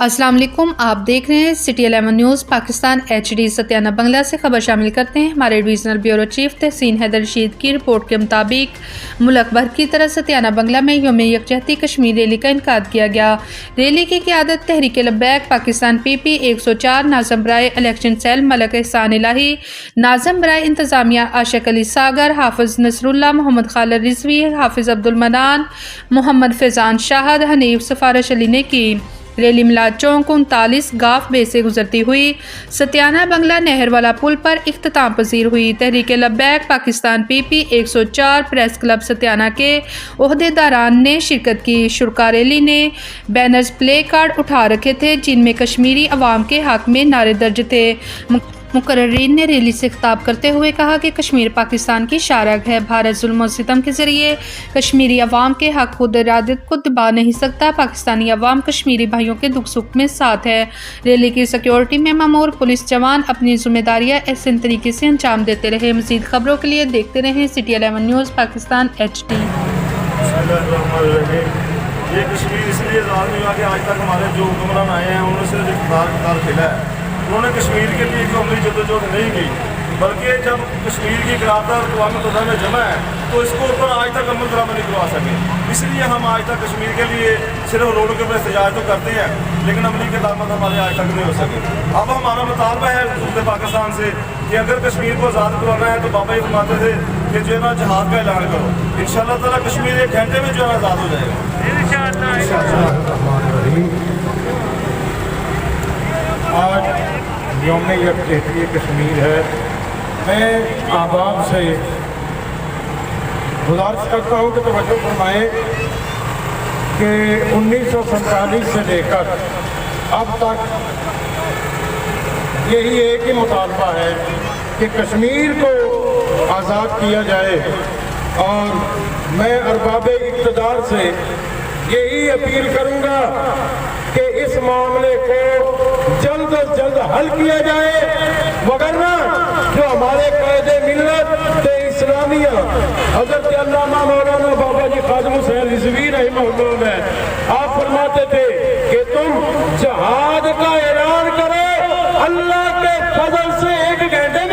السلام علیکم، آپ دیکھ رہے ہیں سٹی 11 نیوز پاکستان HD۔ ستیانہ بنگلہ سے خبر شامل کرتے ہیں۔ ہمارے ڈویژنل بیورو چیف تحسین حیدر رشید کی رپورٹ کے مطابق ملک بھر کی طرح ستیانہ بنگلہ میں یوم یکجہتی کشمیر ریلی کا انعقاد کیا گیا۔ ریلی کی قیادت تحریک لبیک پاکستان PP 104 ناظم برائے الیکشن سیل ملک احسان الہی، ناظم برائے انتظامیہ عاشق علی ساگر، حافظ نصر اللہ، محمد خالد رضوی، حافظ عبدالمنان، محمد فیضان شاہد، حنیف سفارش علی نے کی۔ ریلی میلاد چوک 39 گاف بے سے گزرتی ہوئی ستیانہ بنگلہ نہر والا پل پر اختتام پذیر ہوئی۔ Tehreek Labbaik Pakistan PP 104 press club ستیانہ کے عہدیداران نے شرکت کی۔ شرکا ریلی نے بینرز پلے کارڈ اٹھا رکھے تھے جن میں کشمیری عوام کے حق میں نعرے درج تھے۔ مقررین نے ریلی سے خطاب کرتے ہوئے کہا کہ کشمیر پاکستان کی شارگ ہے۔ بھارت ظلم و ستم کے ذریعے کشمیری عوام کے حق خود ارادت کو دبا نہیں سکتا۔ پاکستانی عوام کشمیری بھائیوں کے دکھ سکھ میں ساتھ ہے۔ ریلی کی سیکیورٹی میں مامور پولیس جوان اپنی ذمہ داریاں احسن طریقے سے انجام دیتے رہے۔ مزید خبروں کے لیے دیکھتے رہیں سٹی 11 نیوز پاکستان HD۔ یہ کشمیر اس لیے آزاد نہیں ہوا کہ آج تک ہمارے جو حکمران آئے ہیں انہوں نے صرف اقتدار کھیلا ہے۔ انہوں نے کشمیر کے لیے کوئی عملی جدوجہد نہیں کی، بلکہ جب کشمیر کی قرارداد اقوام متحدہ میں جمع ہے تو اس کو اوپر آج تک عمل درآمد نہیں کروا سکے۔ اس لیے ہم آج تک کشمیر کے لیے صرف روڈوں کے اوپر احتجاج تو کرتے ہیں لیکن عملی قدامت ہمارے آج تک نہیں ہو سکے۔ اب ہمارا مطالبہ ہے حکومت پاکستان سے کہ اگر کشمیر کو آزاد کروانا ہے تو بابا یہ فرماتے تھے کہ جو ہے نا جہاد کا اعلان کرو، انشاءاللہ تعالیٰ کشمیر ایک گھنٹے میں جو ہے آزاد ہو جائے گا۔ آج یوم یکجہتی کشمیر ہے۔ میں احباب سے گزارش کرتا ہوں کہ توجہ فرمائیں کہ 1947 سے لے کر اب تک یہی ایک ہی مطالبہ ہے کہ کشمیر کو آزاد کیا جائے، اور میں ارباب اقتدار سے یہی اپیل کروں گا کہ اس معاملے کو جلد از جلد حل کیا جائے، وگرنہ جو ہمارے قائد ملت اسلامیہ حضرت علامہ مولانا بابا جی خادم حسین رضوی رحمہ اللہ ہے، آپ فرماتے تھے کہ تم جہاد کا اعلان کرو، اللہ کے فضل سے ایک گھنٹے میں